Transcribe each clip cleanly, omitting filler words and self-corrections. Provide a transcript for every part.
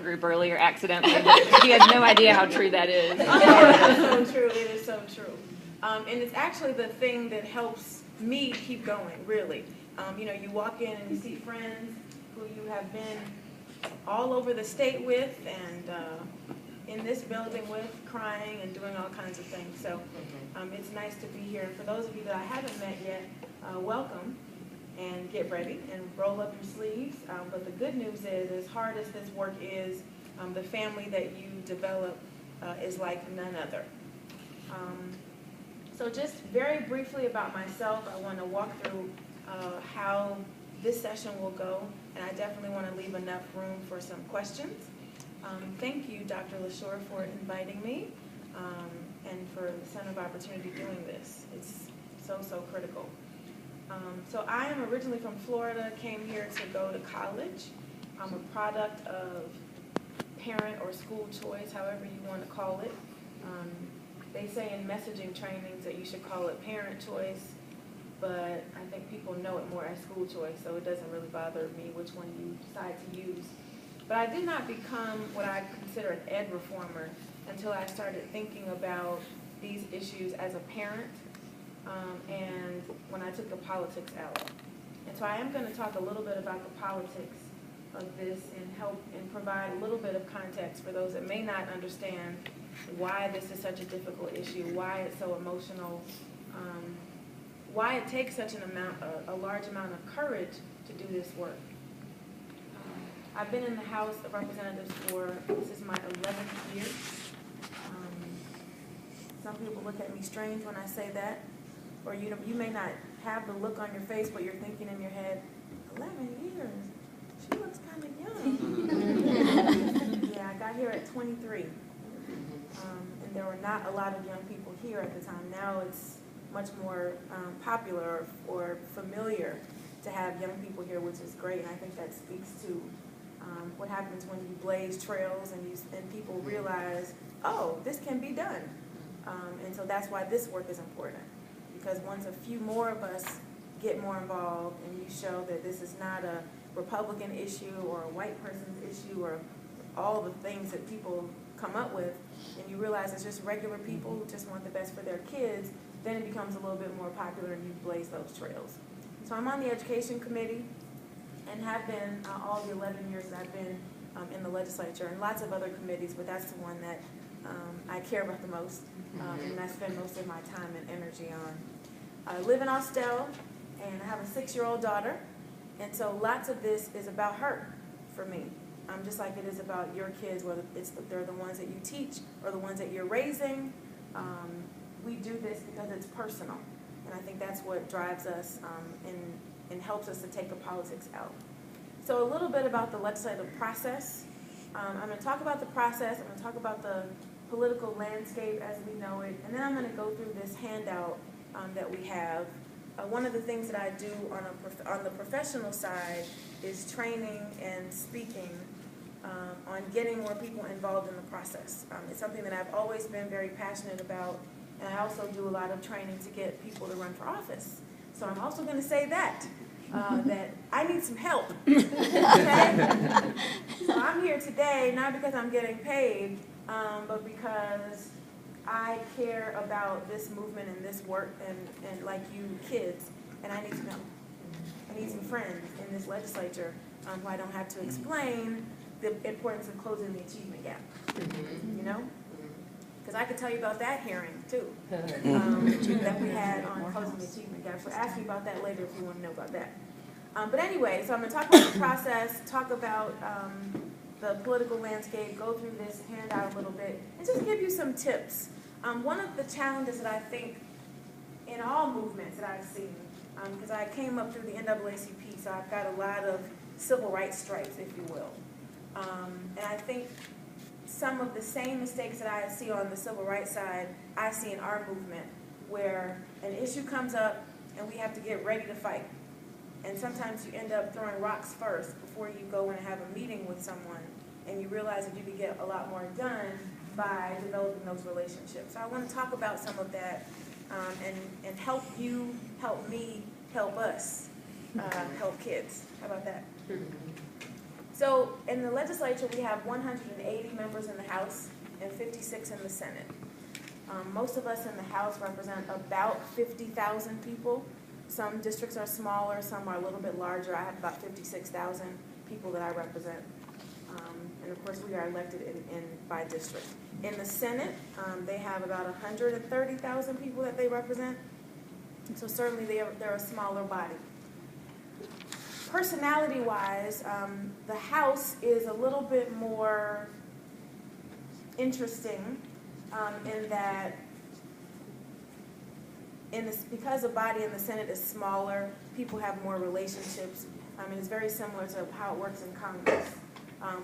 support group earlier accidentally, but he has no idea how true that is. It is so true. It is so true. And it's actually the thing that helps me keep going, really. You know, you walk in and you see friends who you have been all over the state with and in this building with, crying and doing all kinds of things. So it's nice to be here. And for those of you that I haven't met yet, welcome. And get ready and roll up your sleeves. But the good news is, as hard as this work is, the family that you develop is like none other. So just very briefly about myself, I want to walk through how this session will go, and I definitely want to leave enough room for some questions. Thank you, Dr. LaShore, for inviting me and for the Center of Opportunity doing this. It's so, so critical. So I am originally from Florida, came here to go to college. I'm a product of parent or school choice, however you want to call it. They say in messaging trainings that you should call it parent choice, but I think people know it more as school choice, so it doesn't really bother me which one you decide to use. But I did not become what I consider an ed reformer until I started thinking about these issues as a parent. And when I took the politics out. And so I am going to talk a little bit about the politics of this and help and provide a little bit of context for those that may not understand why this is such a difficult issue, why it's so emotional, why it takes such a large amount of courage to do this work. I've been in the House of Representatives for, this is my 11th year. Some people look at me strange when I say that. Or you may not have the look on your face, but you're thinking in your head, 11 years, she looks kind of young. Yeah, I got here at 23. And there were not a lot of young people here at the time. Now it's much more popular or familiar to have young people here, which is great. And I think that speaks to what happens when you blaze trails and people realize, oh, this can be done. And so that's why this work is important. Because once a few more of us get more involved and you show that this is not a Republican issue or a white person's issue or all the things that people come up with, and you realize it's just regular people who just want the best for their kids, then it becomes a little bit more popular and you blaze those trails. So I'm on the Education Committee and have been all the 11 years that I've been in the legislature, and lots of other committees, but that's the one that I care about the most, and I spend most of my time and energy on. I live in Austell, and I have a 6-year-old daughter, and so lots of this is about her for me, just like it is about your kids, whether they're the ones that you teach or the ones that you're raising. We do this because it's personal, and I think that's what drives us and helps us to take the politics out. So a little bit about the legislative process. I'm going to talk about the process. I'm going to talk about the political landscape as we know it, and then I'm going to go through this handout that we have. One of the things that I do on the professional side is training and speaking on getting more people involved in the process. It's something that I've always been very passionate about, and I also do a lot of training to get people to run for office. So I'm also going to say that I need some help. Okay? So I'm here today not because I'm getting paid, but because I care about this movement and this work and like you kids, and I need some help. I need some friends in this legislature who I don't have to explain the importance of closing the achievement gap. You know? Because I could tell you about that hearing, too, that we had on closing the achievement gap. So ask me about that later if you want to know about that. But anyway, so I'm going to talk about the process, talk about the political landscape, go through this handout a little bit, and just give you some tips. One of the challenges that I think in all movements that I've seen, because I came up through the NAACP, so I've got a lot of civil rights stripes, if you will. And I think some of the same mistakes that I see on the civil rights side, I see in our movement, where an issue comes up and we have to get ready to fight. And sometimes you end up throwing rocks first before you go and have a meeting with someone, and you realize that you could get a lot more done by developing those relationships. So I want to talk about some of that and help you, help me, help us, help kids. How about that? So in the legislature, we have 180 members in the House and 56 in the Senate. Most of us in the House represent about 50,000 people. Some districts are smaller, some are a little bit larger. I have about 56,000 people that I represent. And of course, we are elected by district. In the Senate, they have about 130,000 people that they represent. So certainly they're a smaller body. Personality-wise, the House is a little bit more interesting in that because the body in the Senate is smaller, people have more relationships. It's very similar to how it works in Congress,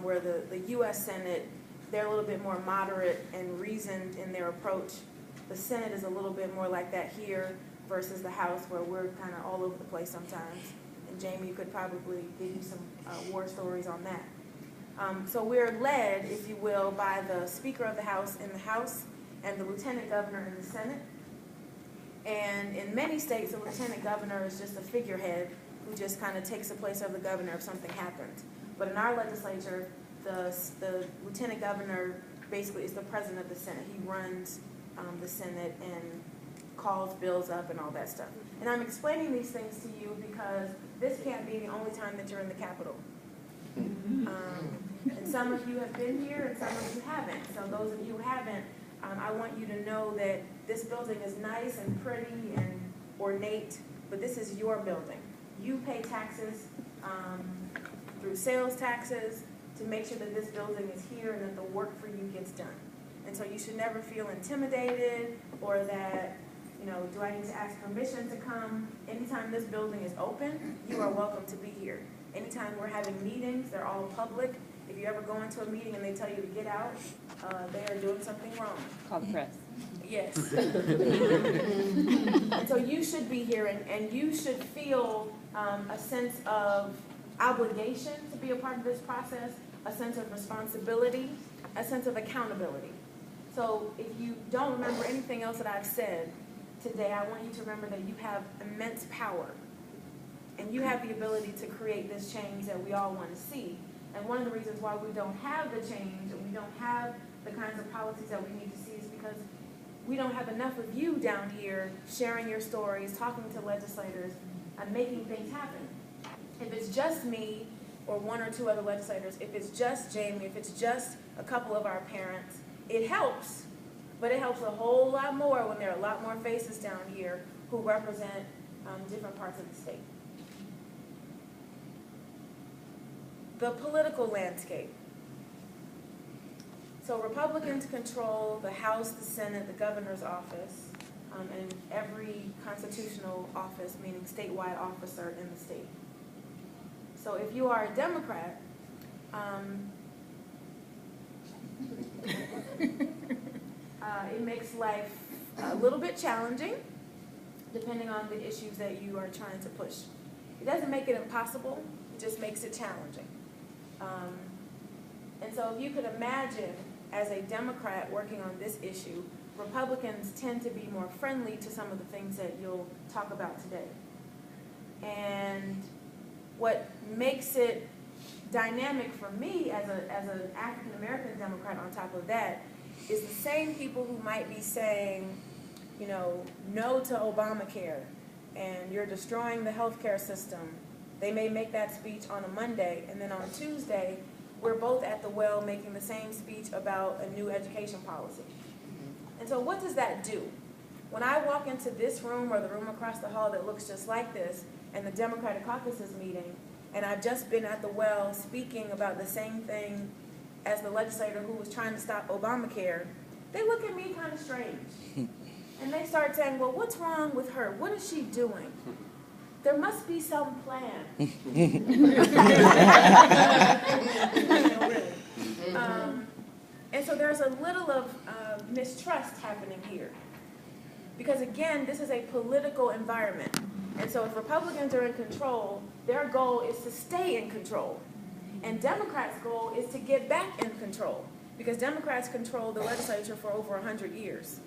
where the U.S. Senate, they're a little bit more moderate and reasoned in their approach. The Senate is a little bit more like that here versus the House, where we're kind of all over the place sometimes. And Jamie could probably give you some war stories on that. So we're led, if you will, by the Speaker of the House in the House and the Lieutenant Governor in the Senate. And in many states, the Lieutenant Governor is just a figurehead who just kind of takes the place of the governor if something happens. But in our legislature, the Lieutenant Governor basically is the President of the Senate. He runs the Senate and calls bills up and all that stuff. And I'm explaining these things to you because this can't be the only time that you're in the Capitol. And some of you have been here and some of you haven't. So those of you who haven't, I want you to know that this building is nice and pretty and ornate, but this is your building. You pay taxes through sales taxes to make sure that this building is here and that the work for you gets done. And so you should never feel intimidated or that, do I need to ask permission to come? Anytime this building is open, you are welcome to be here. Anytime we're having meetings, they're all public. If you ever go into a meeting and they tell you to get out, they are doing something wrong. Call the press. Yes. And so you should be here and you should feel a sense of obligation to be a part of this process, a sense of responsibility, a sense of accountability. So if you don't remember anything else that I've said today, I want you to remember that you have immense power. And you have the ability to create this change that we all want to see. And one of the reasons why we don't have the change and we don't have the kinds of policies that we need to see is because we don't have enough of you down here sharing your stories, talking to legislators, and making things happen. If it's just me or one or two other legislators, if it's just Jamie, if it's just a couple of our parents, it helps. But it helps a whole lot more when there are a lot more faces down here who represent different parts of the state. The political landscape. So Republicans control the House, the Senate, the governor's office, and every constitutional office, meaning statewide officer in the state. So if you are a Democrat, it makes life a little bit challenging, depending on the issues that you are trying to push. It doesn't make it impossible, it just makes it challenging. And so if you could imagine, as a Democrat working on this issue, Republicans tend to be more friendly to some of the things that you'll talk about today. And what makes it dynamic for me as an African-American Democrat on top of that is the same people who might be saying, no to Obamacare, and you're destroying the healthcare system. They may make that speech on a Monday, and then on Tuesday, we're both at the well making the same speech about a new education policy. And so what does that do? When I walk into this room or the room across the hall that looks just like this, and the Democratic caucus is meeting, and I've just been at the well speaking about the same thing as the legislator who was trying to stop Obamacare, they look at me kind of strange. And they start saying, well, what's wrong with her? What is she doing? There must be some plan. And so there's a little of mistrust happening here. Because again, this is a political environment. And so if Republicans are in control, their goal is to stay in control. And Democrats' goal is to get back in control. Because Democrats controlled the legislature for over 100 years.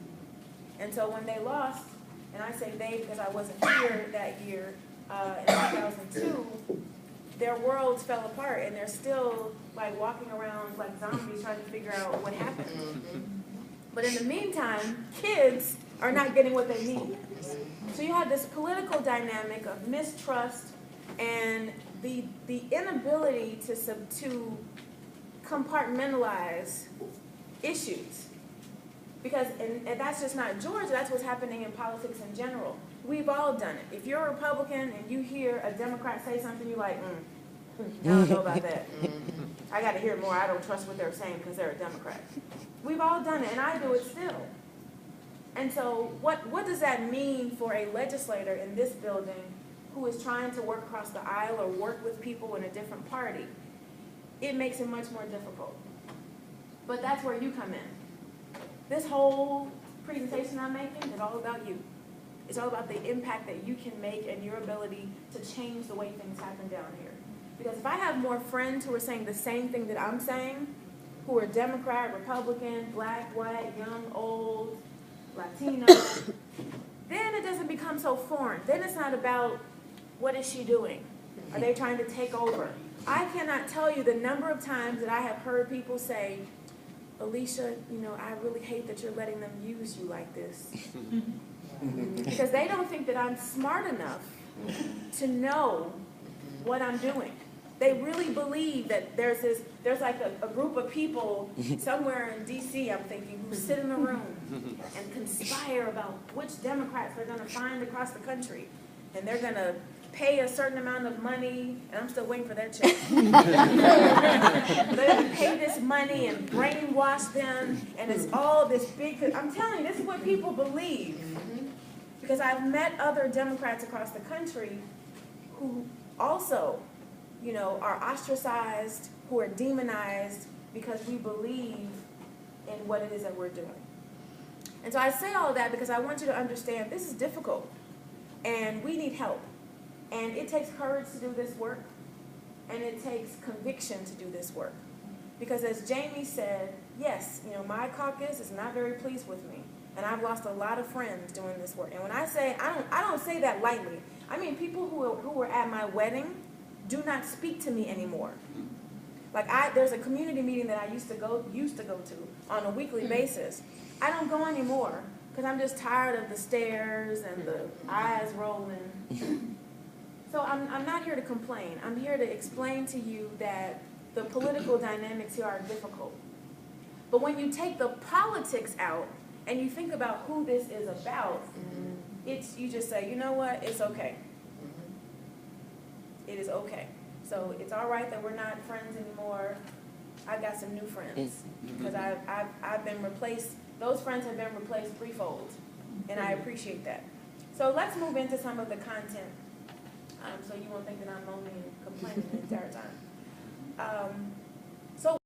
And so when they lost, and I say they because I wasn't here that year, in 2002, their worlds fell apart and they're still like walking around like zombies trying to figure out what happened. But in the meantime, kids are not getting what they need. So you have this political dynamic of mistrust and the inability to compartmentalize issues. Because, and that's just not Georgia, that's what's happening in politics in general. We've all done it. If you're a Republican and you hear a Democrat say something, you're like, I don't know about that. I got to hear more. I don't trust what they're saying because they're a Democrat. We've all done it, and I do it still. And so what does that mean for a legislator in this building who is trying to work across the aisle or work with people in a different party? It makes it much more difficult. But that's where you come in. This whole presentation I'm making is all about you. It's all about the impact that you can make and your ability to change the way things happen down here. Because if I have more friends who are saying the same thing that I'm saying, who are Democrat, Republican, black, white, young, old, Latino, then it doesn't become so foreign. Then it's not about what is she doing? Are they trying to take over? I cannot tell you the number of times that I have heard people say, Alisha, I really hate that you're letting them use you like this. Because they don't think that I'm smart enough to know what I'm doing. They really believe that there's like a group of people somewhere in D.C., I'm thinking, who sit in a room and conspire about which Democrats they're going to find across the country. And they're going to pay a certain amount of money, and I'm still waiting for that check. They're going to pay this money and brainwash them, and it's all this big, I'm telling you, this is what people believe. Because I've met other Democrats across the country who also, are ostracized, who are demonized because we believe in what it is that we're doing. And so I say all of that because I want you to understand this is difficult, and we need help. And it takes courage to do this work, and it takes conviction to do this work. Because as Jamie said, yes, my caucus is not very pleased with me, and I've lost a lot of friends doing this work. And when I say, I don't say that lightly. I mean, people who were at my wedding do not speak to me anymore. Like there's a community meeting that I used to go to on a weekly basis. I don't go anymore because I'm just tired of the stares and the eyes rolling. So I'm not here to complain. I'm here to explain to you that the political dynamics here are difficult. But when you take the politics out and you think about who this is about, you just say, you know what, it's okay. It is okay. So it's all right that we're not friends anymore. I've got some new friends because I've been replaced. Those friends have been replaced threefold, and I appreciate that. So let's move into some of the content. So you won't think that I'm moaning and complaining the entire time. So